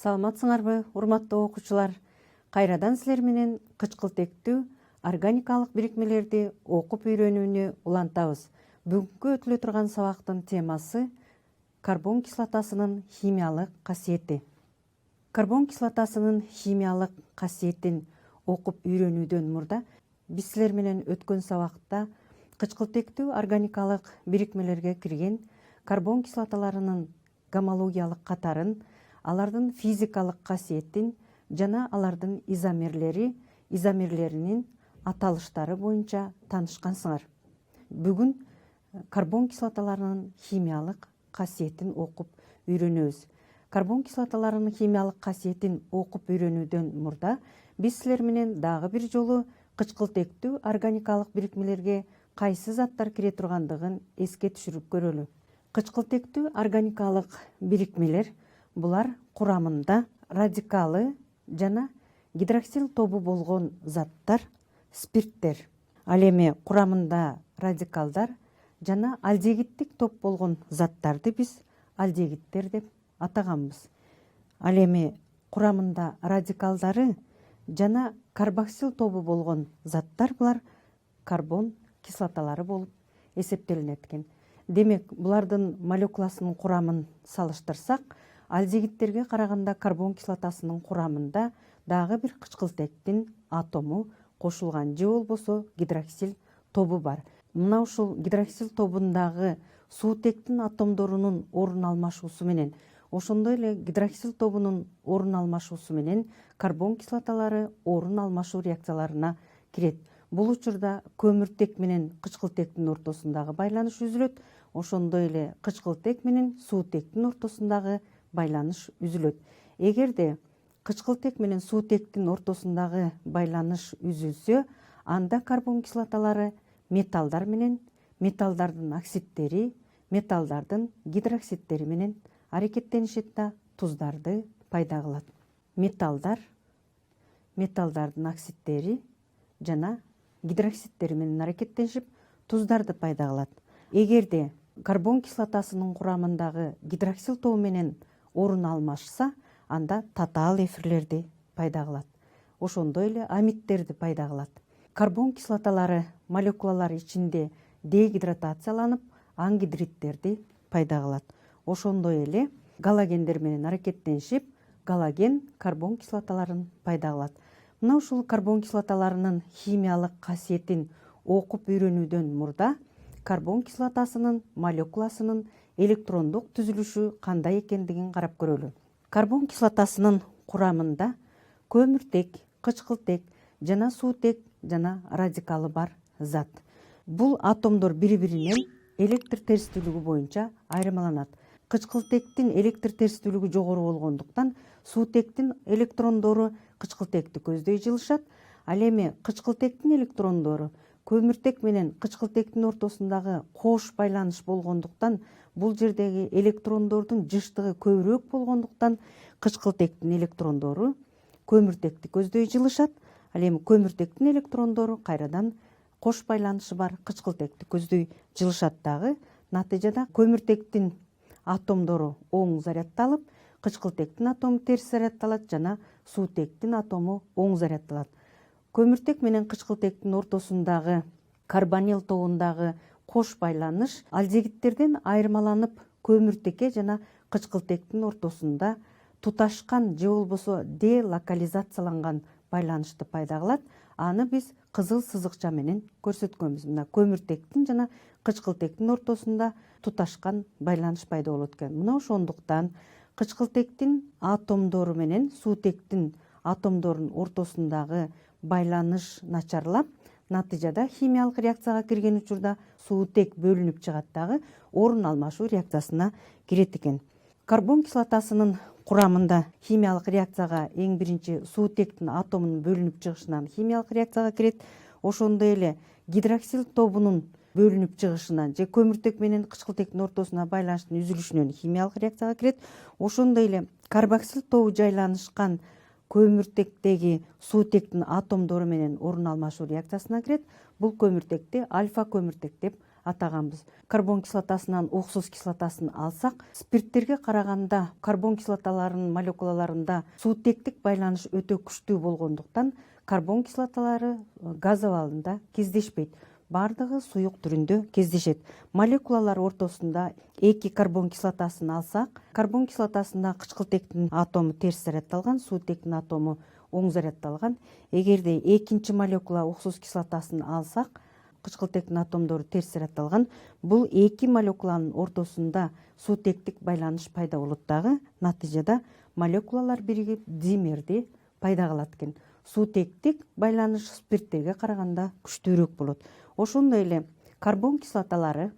Саламатсыңарбы, урматтуу окуучулар? Кайрадан силер менен кычкылтектүү органикалык бирикмелерди окуп үйрөнүүнү улантабыз. Бүгүнкү өтүлө турган сабактын темасы карбон кислотасынын химиялык касиети. Карбон кислотасынын химиялык касиетин окуп үйрөнүүдөн мурда биз силер менен өткөн сабакта кычкылтектүү органикалык бирикмелерге кирген карбон кислоталарынын гомологиялык катарын, алардын физикалык касиетин жана алардын изомерлеринин аталыштары боюнча таанышкансыңар. Бүгүн карбон кислоталарынын химиялык касиетин окуп үйрөнөбүз. Карбон кислоталарынын химиялык касиетин окуп үйрөнүүдөн мурда биз силер менен дагы бир жолу кычкылтектүү органикалык бирикмелерге кайсы заттар кире тургандыгын эске түшүрүп көрөлү. Кычкылтектүү органикалык бирикмелер булар курамында радикалы жана гидроксил тобу болгон заттар, спирттер. Ал эми курамында радикалдар жана алдегиттик топ болгон заттарды биз алдегиттер деп атаганбыз. Ал эми курамында радикалдары жана карбоксил тобу болгон заттар булар карбон кислоталары болуп эсептелинет экен. Демек, булардын молекуласынын курамын салыштырсак, алдегиттерге караганда карбон кислотасынын курамында дагы бир кычкылтектин атому кошулган же болбосо гидроксил тобу бар. Мына ушул гидроксил тобундагы суутектин атомдорунун орун алмашуусу менен, ошондой эле гидроксил тобунун орун алмашуусу менен карбон кислоталары орун алмашуу реакцияларына кирет. Бул учурда көмүртек менен кычкылтектин ортосундагы байланыш үзүлөт, ошондой эле кычкылтек менен суутектин ортосундагы байланыш үзүлөт. Эгерде кычкылтек менен суутектин ортосундагы байланыш үзүлсө, анда карбон кислоталары металлдар менен, металлдардын оксидтери, металлдардын гидроксидтери менен аракеттенишет да туздарды пайда кылат. Металлдар, металлдардын оксидтери жана гидроксидтери менен аракеттенишип туздарды пайда кылат. Эгерде карбон кислотасынын курамындагы гидроксил тобу менен орун алмашса, анда татаал эфирлерди пайда кылат. Ошондой эле амидтерди пайда кылат. Карбон кислоталары молекулалар ичинде дегидратацияланып, ангидридтерди пайда кылат. Ошондой эле галогендер менен аракеттенишип, галоген карбон кислоталарын пайда кылат. Мына ушул карбон кислоталарынын химиялык касиетин окуп үйрөнүүдөн мурда карбон кислотасынын молекуласынын электрондук түзүлүшү кандай экендигин карап көрөлү. Карбон кислотасынын курамында көмүртек, кычкылтек жана суутек жана радикалы бар зат. Бул атомдор бири-биринен электр терстүүлүгү боюнча айырмаланат. Кычкылтектин электр терстүүлүгү жогору болгондуктан суутектин электрондору кычкылтекти көздөй жылышат. Ал эми кычкылтектин электрондору көмүртек менен кычкылтектин ортосундагы кош байланыш болгондуктан, бул жердеги электрондордун жыштыгы көбүрөөк болгондуктан кычкылтектин электрондору көмүртекти көздөй жылышат. Ал эми көмүртектин электрондору кайрадан кош байланышы бар кычкылтекти көздөй жылышат дагы. Натыйжада көмүртектин атомдору оң зарядталып, кычкылтектин атому терс зарядталат жана суутектин атому оң зарядталат. Көмүртек менен кычкылтектин ортосундагы карбонил тобундагы кош байланыш алдегиттерден айырмаланып, көмүртекке жана кычкылтектин ортосунда туташкан же болбосо делокализацияланган байланышты пайда кылат. Аны биз кызыл сызыкча менен көрсөткөнбүз. Мына көмүртектин жана кычкылтектин ортосунда туташкан байланыш пайда болот экен. Мына ошондуктан кычкылтектин атомдору менен суутектин атомдорунун ортосундагы байланыш начарлап, натыйжада химиялык реакцияга кирген учурда суутек бөлүнүп чыгат дагы, орун алмашуу реакциясына кирет экен. Карбон кислотасынын курамында химиялык реакцияга эң биринчи суутектин атомунун бөлүнүп чыгышынан химиялык реакцияга кирет. Ошондой эле гидроксил тобунун бөлүнүп чыгышынан же көмүртек менен кычкылтектин ортосуна байланыштын үзүлүшүнөн химиялык реакцияга кирет. Ошондой эле карбоксил тобу жайланышкан көмүртектеги суутектин атомдору менен орун алмашуу реакциясына кирет. Бул көмүртекти альфа көмүртек деп атаганбыз. Карбон кислотасынан уксус кислотасын алсак, спирттерге караганда карбон кислоталарынын молекулаларында суутектик байланыш өтө күчтүү болгондуктан карбон кислоталары газ абалында кездешпейт. Бардыгы суюк түрүндө кездешет. Молекулалар ортосунда эки карбон кислотасын алсак, карбон кислотасында кычкылтектин атому терс зарядталган, суутектин атому оң зарядталган. Эгерде экинчи молекула уксус кислотасын алсак, кычкылтектин атомдору терс зарядталган. Бул эки молекуланын ортосунда суутектик байланыш пайда болот дагы. Натыйжада молекулалар биригип димерди пайда кылат экен. Суутектик байланыш спирттерге караганда күчтүүрөөк болот. Ошондой эле карбон кислоталары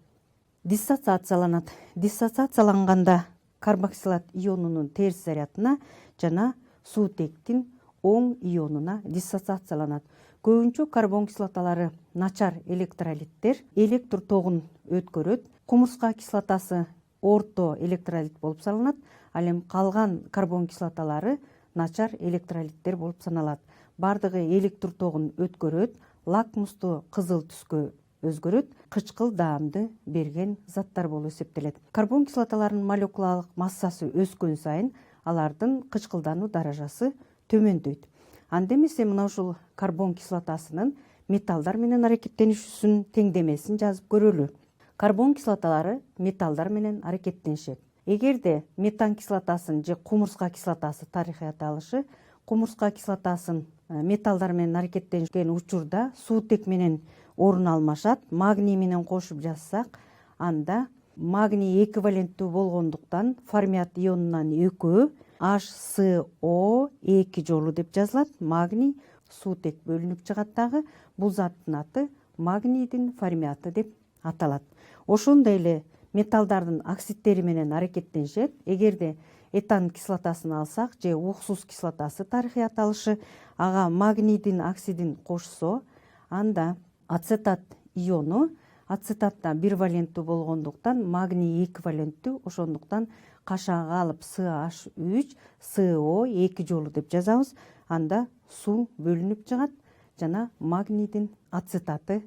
диссоциацияланат. Диссоциацияланганда карбоксилат ионунун терс зарядына жана суутектин оң ионуна диссоциацияланат. Көбүнчө карбон кислоталары начар электролиттер, электр тогун өткөрөт. Кумурска кислотасы орто электролит болуп саналат. Ал эми калган карбон кислоталары начар электролиттер болуп саналат. Бардыгы электр тогун өткөрөт, лакмусту кызыл түскө өзгөрөт, кычкыл даамды берген заттар болуп эсептелет. Карбон кислоталарынын молекулалык массасы өскөн сайын алардын кычкылдануу даражасы төмөндөйт. Анда эмесе мына ушул карбон кислотасынын металлдар менен аракеттенишүүсүнүн теңдемесин жазып көрөлү. Карбон кислоталары металлдар менен аракеттенишет. Эгерде метан кислотасын же кумурска кислотасы тарыхый аталышы, кумурска кислотасын металлдар менен аракеттенишкен учурда суутек менен орун алмашат. Магний менен кошуп жазсак, анда магний эквиваленттүү болгондуктан формят ионунан экөө HCO2 жолу деп жазылат. Магний суутек бөлүнүп чыгат дагы. Бул заттын аты магнийдин форматы деп аталат. Ошондой эле металлдардын оксидтери менен аракеттенишет. Эгерде этан кислотасын алсак же уксус кислотасы тарыхый аталышы, ага магнийдин оксидин кошсо, анда ацетат иону, ацетатта бир валенттүү болгондуктан магний эквиваленттүү, ошондуктан кашаага алып CH3 CO2 жолу деп жазабыз. Анда суу бөлүнүп чыгат жана магнийдин ацетаты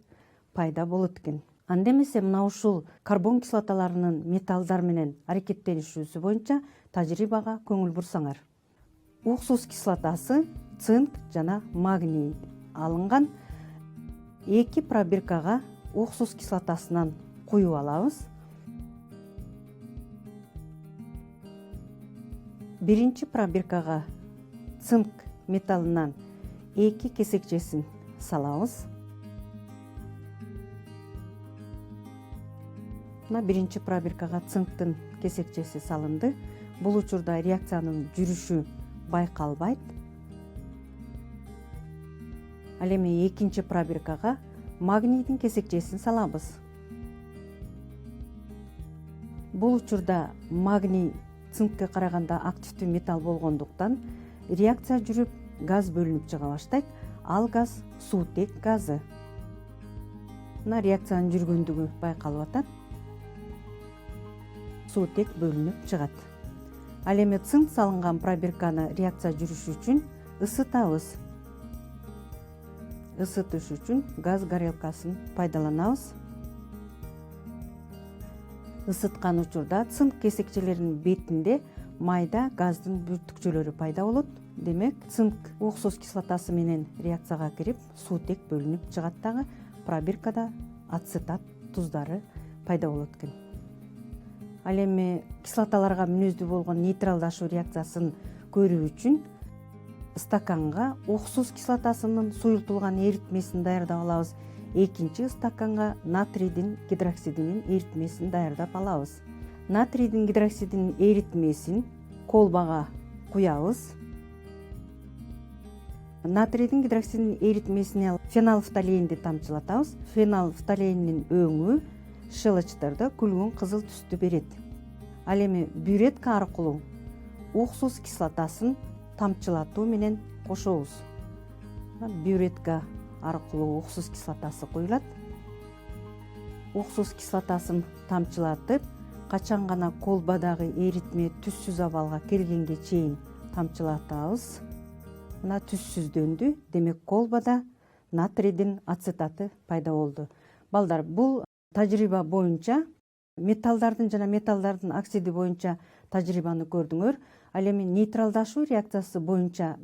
пайда болот экен. Анда эмесе мына ушул карбон кислоталарынын металлдар менен аракеттенишүүсү боюнча тажрыйбага көңүл бурсаңар. Уксус кислотасы, цинк жана магний алынган. 2 пробиркага уксус кислотасынан куюп алабыз. Биринчи пробиркага цинк металлынан 2 кесекчесин салабыз. Мына биринчи пробиркага цинктин кесекчеси салынды. Бул учурда реакциянын жүрүшү байкалбайт. Ал эми экинчи пробиркага магнийдин кесекчесин салабыз. Бул учурда магний цинкке караганда активдүү металл болгондуктан реакция жүрүп газ бөлүнүп чыга баштайт. Ал газ суутек газы. Мына реакциянын жүргөндүгү байкалып атат. Суутек бөлүнүп чыгат. Ал эми цинк салынган пробирканы реакция жүрүшү үчүн ысытабыз. Isытыш үчүн газ горелкасын пайдаланабыз. Isыткан учурда цинк кесекчелеринин бетинде майда газдын бүртүкчөлөрү пайда болот. Демек, цинк уксус кислотасы менен реакцияга кирип, суутек бөлүнүп чыгат дагы, пробиркада ацетат туздары пайда болот экен. Ал эми кислоталарга мүнөздүү болгон нейтралдашуу реакциясын көрүү үчүн стаканга уксус кислотасынын суюлтулган эритмесин даярдап алабыз. Экинчи стаканга натрийдин гидроксидинин эритмесин даярдап алабыз. Натрийдин гидроксидинин эритмесин колбага куябыз. Натрийдин гидроксидинин эритмесине фенолфталеинди тамчылатабыз. Фенолфталеиндин өңү шелочтордо күлгүн кызыл түстү берет. Ал эми бюретка аркылуу уксус кислотасын тамчылатуу менен кошобуз. Бюретка аркылуу уксус кислотасы куюлат. Уксус кислотасын тамчылатып, качан гана колбадагы эритме түссүз абалга келгенге чейин тамчылатабыз. Мына түссүздөндү. Демек, колбада натрийдин ацетаты пайда болду. Балдар, бул тажрыйба боюнча металлдардын жана металлдардын оксиди боюнча тажрыйбаны көрдүңөр. Ал эми нейтралдашуу реакциясы боюнча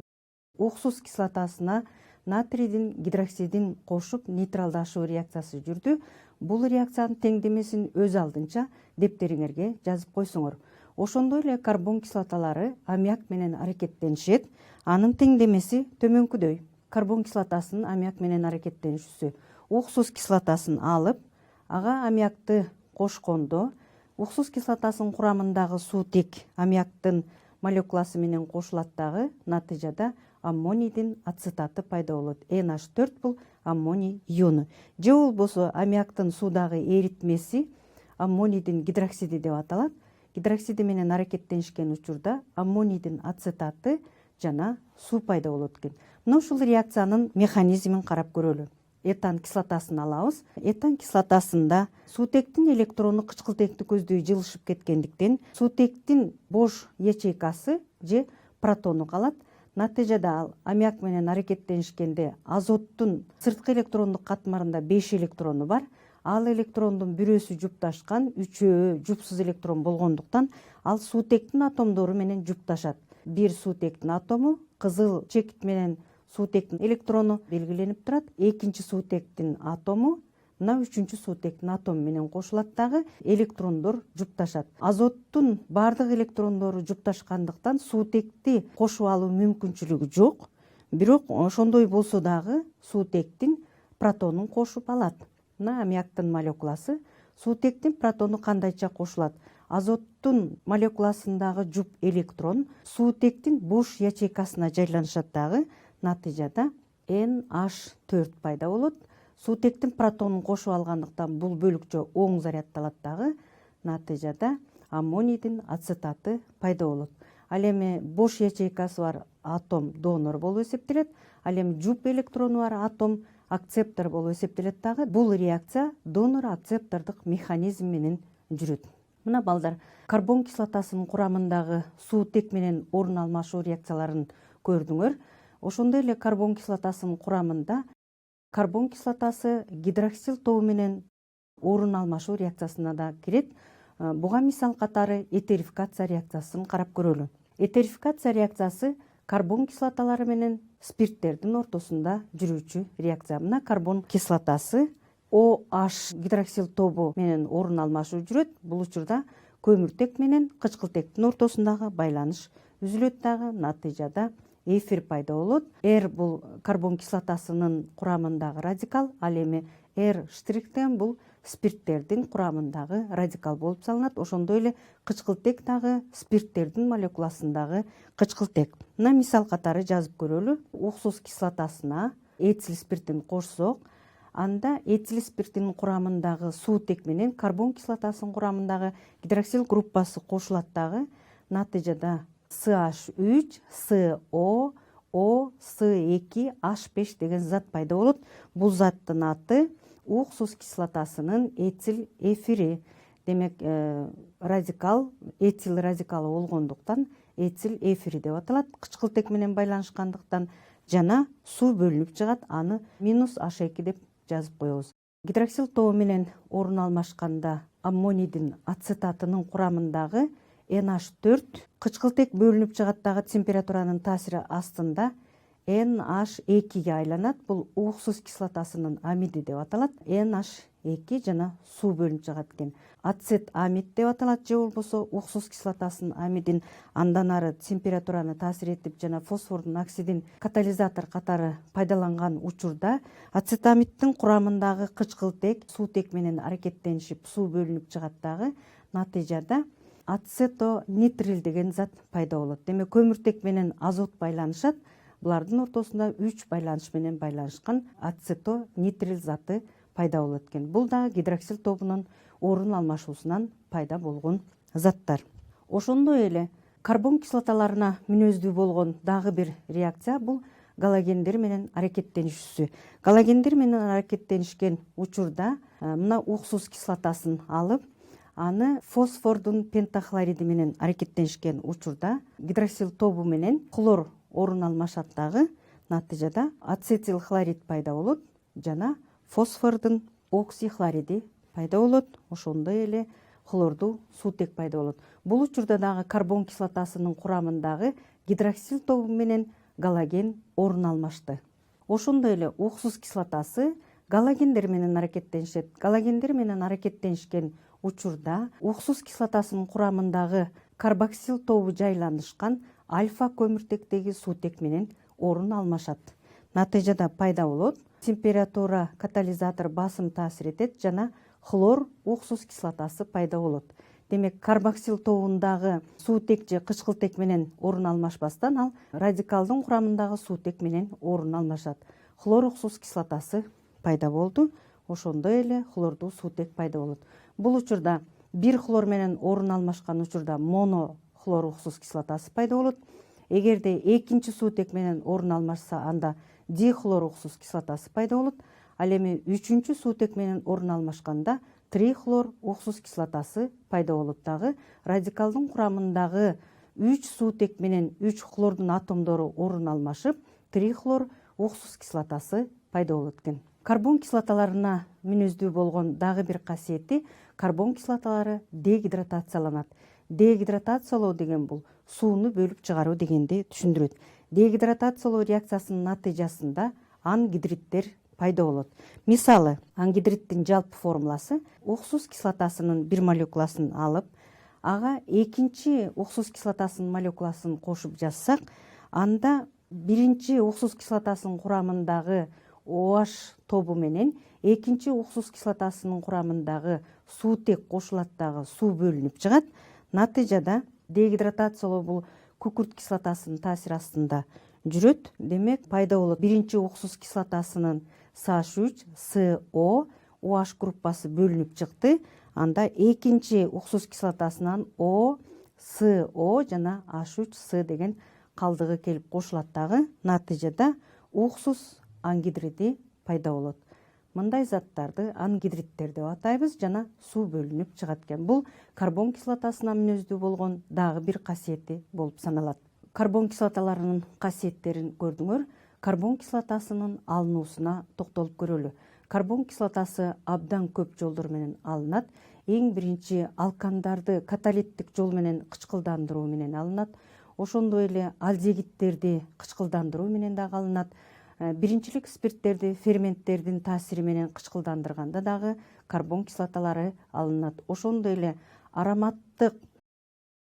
уксус кислотасына натрийдин гидроксидин кошуп нейтралдашуу реакциясы жүрдү. Бул реакциянын теңдемесин өз алдынча дептериңерге жазып койсоңор. Ошондой эле карбон кислоталары аммиак менен аракеттенишет. Анын теңдемеси төмөнкүдөй. Карбон кислотасынын аммиак менен аракеттенишүүсү уксус кислотасын алып, ага аммиакты кошкондо уксус кислотасынын курамындагы суутек аммиактын молекуласы менен кошулат дагы, натыйжада аммонийдин ацетаты пайда болот. NH4 бул аммоний иону. Же болбосо аммиактын суудагы эритмеси аммонийдин гидроксиди деп аталат. Гидроксиди менен аракеттенишкен учурда аммонийдин ацетаты жана суу пайда болот экен. Мына ушул реакциянын механизмин карап көрөлү. Этан кислотасын алабыз. Этан кислотасында суутектин электрону кычкылтекти көздөй жылышып кеткендиктен суутектин бош ячейкасы же протону калат. Натыйжада ал аммиак менен аракеттенишкенде азоттун сырткы электрондук катмарында 5 электрону бар. Ал электрондун бирөөсү жупташкан, үчөө жупсуз электрон болгондуктан ал суутектин атомдору менен жупташат. Бир суутектин атому кызыл чекит менен суутектин электрону белгиленип турат. Экинчи суутектин атому мына үчүнчү суутектин атому менен кошулат дагы электрондор жупташат. Азоттун бардык электрондору жупташкандыктан суутекти кошуп алуу мүмкүнчүлүгү жок. Бирок ошондой болсо дагы суутектин протонун кошуп алат. Мына аммиактын молекуласы. Суутектин протону кандайча кошулат? Азоттун молекуласындагы жуп электрон суутектин бош ячейкасына жайланышат дагы, натыйжада NH4 пайда болот. Суутектин протонун кошуп алгандыктан бул бөлүкчө оң зарядталат дагы, натыйжада аммонийдин ацетаты пайда болот. Ал эми бош ячейкасы бар атом донор болуп эсептелет. Ал эми жуп электрону бар атом акцептор болуп эсептелет дагы. Бул реакция донор акцептордук механизм менен жүрөт. Мына балдар, карбон кислотасынын курамындагы суутек менен орун алмашуу реакцияларын көрдүңөр. Ошондой эле карбон кислотасынын курамында карбон кислотасы гидроксил тобу менен орун алмашуу реакциясына да кирет. Буга мисал катары этерификация реакциясын карап көрөлү. Этерификация реакциясы карбон кислоталары менен спирттердин ортосунда жүрүүчү реакция. Мына карбон кислотасы OH гидроксил тобу менен орун алмашуу жүрөт. Бул учурда көмүртек менен кычкылтектин ортосундагы байланыш үзүлөт дагы, натыйжада эфир пайда болот. R бул карбон кислотасынын курамындагы радикал, ал эми R' деген бул спирттердин курамындагы радикал болуп салынат. Ошондой эле кычкылтек дагы спирттердин молекуласындагы кычкылтек. Мына мисал катары жазып көрөлү. Уксус кислотасына этил спиртин кошсок, анда этил спиртинин курамындагы суутек менен карбон кислотасынын курамындагы гидроксил группасы кошулат дагы, натыйжада CH3, CO, O, C2, H5 деген зат пайда болот. Бул заттын аты уксус кислотасынын этил эфири. Демек, радикал, этил радикалы болгондуктан этил эфири деп аталат. Кычкылтек менен байланышкандыктан жана суу бөлүнүп чыгат, аны -H2 деп жазып коебуз. Гидроксил тобу менен орун алмашканда аммонийдин ацетатынын курамындагы NH4 кычкылтек бөлүнүп чыгат дагы температуранын таасири астында NH2 айланат. Бул уксус кислотасынын амиди деп аталат. NH2 жана суу бөлүнүп чыгат экен. Ацет амид деп аталат, же болбосо уксус кислотасынын амидин андан ары температураны таасир этип жана фосфордун оксидин катализатор катары пайдаланган учурда ацетамиддин курамындагы кычкылтек суутек менен аракеттенишип суу бөлүнүп чыгат дагы, натыйжада ацетонитрил деген зат пайда болот. Демек, көмүртек менен азот байланышат. Булардын ортосунда 3 байланыш менен байланышкан ацетонитрил заты пайда болот экен. Бул дагы гидроксил тобунун орун алмашуусунан пайда болгон заттар. Ошондой эле карбон кислоталарына мүнөздүү болгон дагы бир реакция бул галогендер менен аракеттенишүүсү. Галогендер менен аракеттенишкен учурда мына уксус кислотасын алып, аны фосфордун пентахлориди менен аракеттенишкен учурда гидроксил тобу менен хлор орун алмашат дагы, натыйжада ацетил хлорид пайда болот жана фосфордун оксихлориди пайда болот. Ошондой эле хлордуу суутек пайда болот. Бул учурда дагы карбон кислотасынын курамындагы гидроксил тобу менен галоген орун алмашты. Ошондой эле уксус кислотасы галогендер менен аракеттенишет. Галогендер менен аракеттенишкен учурда уксус кислотасынын курамындагы карбоксил тобу жайланышкан альфа көмүртектеги суутек менен орун алмашат. Натыйжада пайда болот. Температура катализатор басым таасир этет жана хлор уксус кислотасы пайда болот. Демек, карбоксил тобундагы суутек же кычкылтек менен орун алмашпастан ал радикалдын курамындагы суутек менен орун алмашат. Хлор уксус кислотасы пайда болду. Ошондой эле хлордуу суутек пайда болот. Бул учурда бир хлор менен орун алмашкан учурда моно хлор уксус кислотасы пайда болот. Эгерде экинчи суутек менен орун алмашса, анда дихлор уксус кислотасы пайда болот. Ал эми үчүнчү суутек менен орун алмашканда трихлор уксус кислотасы пайда болот. Дагы радикалдын курамындагы 3 суутек менен 3 хлордун атомдору орун алмашып, трихлор уксус кислотасы пайда болот экен. Карбон кислоталарына мүнөздүү болгон дагы бир касиети карбон кислоталары дегидратацияланат. Дегидратациялоо деген бул сууну бөлүп чыгаруу дегенди түшүндүрөт. Дегидратациялоо реакциясынын натыйжасында ангидриттер пайда болот. Мисалы, ангидриттин жалпы формуласы уксус кислотасынын бир молекуласын алып, ага экинчи уксус кислотасынын молекуласын кошуп жазсак, анда биринчи уксус кислотасынын курамындагы OH тобу менен экинчи уксус кислотасынын курамындагы суутек кошулат, дагы суу бөлүнүп чыгат. Натыйжада дегидратациялоо бул күкүрт кислотасынын таасири астында жүрөт. Демек, пайда болот биринчи уксус кислотасынын CH3, CO, OH группасы бөлүнүп чыкты. Анда экинчи уксус кислотасынан O, CO жана H3C деген калдыгы келип кошулат, дагы натыйжада уксус ангидриди пайда болот. Мындай заттарды ангидридтер деп атайбыз жана суу бөлүнүп чыгат экен. Бул карбон кислотасына мүнөздүү болгон дагы бир касиети болуп саналат. Карбон кислоталарынын касиеттерин көрдүңөр. Карбон кислотасынын алынуусуна токтолуп көрөлү. Карбон кислотасы абдан көп жолдор менен алынат. Эң биринчи алкандарды каталиттик жол менен кычкылдандыруу менен алынат. Ошондой эле алдегидтерди кычкылдандыруу менен дагы алынат. Биринчилик спирттерди ферменттердин таасири менен кычкылдандырганда дагы карбон кислоталары алынат. Ошондой эле ароматтык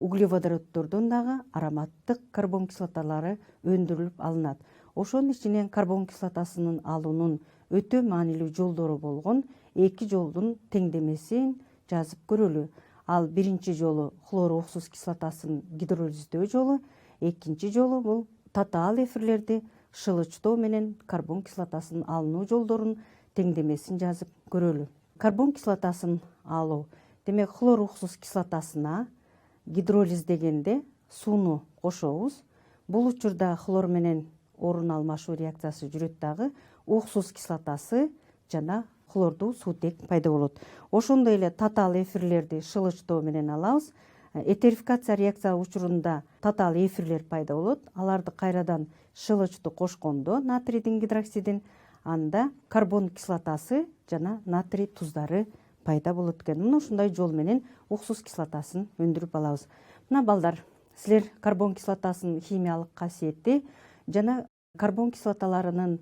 углеводороддордон дагы ароматтык карбон кислоталары өндүрүлүп алынат. Ошонун ичинен карбон кислотасынын алуунун өтө маанилүү жолдору болгон эки жолдун теңдемесин жазып көрөлү. Ал биринчи жолу хлор уксус кислотасын гидролиздөө жолу, экинчи жолу бул татаал эфирлерди шылычтоо менен карбон кислотасынын алынуу жолдорунун теңдемесин жазып көрөлү. Карбон кислотасын алуу. Демек, хлор уксус кислотасына гидролиз дегенде сууну кошобуз. Бул учурда хлор менен орун алмашуу реакциясы жүрөт, дагы уксус кислотасы жана хлордуу суутек пайда болот. Ошондой эле татаал эфирлерди шылычтоо менен алабыз. Этерификация реакция учурунда татаал эфирлер пайда болот. Аларды кайрадан шылычтуу кошкондо натрийдин гидроксидин, анда карбон кислотасы жана натрий туздары пайда болот экен. Мына ушундай жол менен уксус кислотасын өндүрүп алабыз. Мына балдар, силер карбон кислотасынын химиялык касиети жана карбон кислоталарынын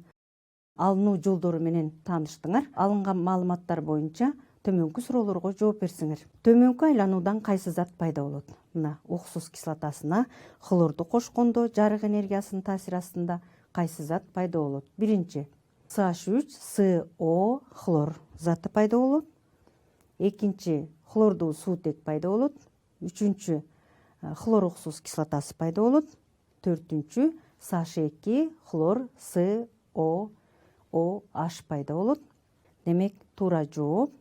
алынуу жолдору менен тааныштыңар. Алынган маалыматтар боюнча төмөнкү суроолорго жооп берсиңер. Төмөнкү айлануудан кайсы зат пайда болот? Мына уксус кислотасына хлорду кошкондо жарык энергиясынын таасири астында кайсы зат пайда болот? Биринчи CH3, CO, хлор заты пайда болот. Экинчи хлордуу суутек пайда болот. Үчүнчү хлор уксус кислотасы пайда болот. Төртүнчү CH2, хлор, CO, OH пайда болот. Демек, туура жооп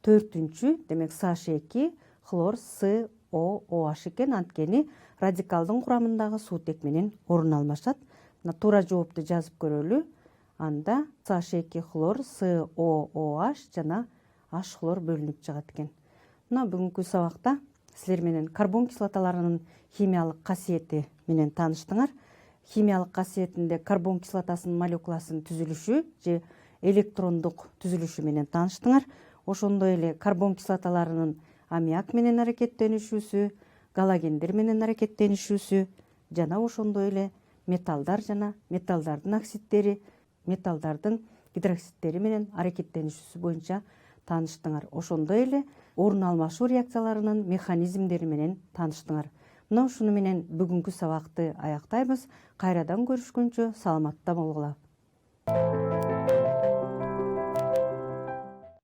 төртүнчү, демек CH2, хлор, CO, OH экен. Анткени радикалдын курамындагы суутек менен орун алмашат. Мына туура жоопту жазып көрөлү. Анда CH2, хлор, CO, OH жана H хлор бөлүнүп чыгат экен. Мына бүгүнкү сабакта силер менен карбон кислоталарынын химиялык касиети менен тааныштыңар. Химиялык касиетинде карбон кислотасынын молекуласынын түзүлүшү же электрондук түзүлүшү менен тааныштыңар. ошондой эле карбон кислоталарынын аммиак менен аракеттенишүүсү, галогендер менен аракеттенишүүсү жана ошондой эле металлдар жана металлдардын оксидтери, металлдардын гидроксидтери менен аракеттенишүүсү боюнча тааныштыңар. Ошондой эле орун алмашуу реакцияларынын механизмдери менен тааныштыңар. Мына ушуну менен бүгүнкү сабакты аяктайбыз. Кайрадан көрүшкөнчө саламатта болгула.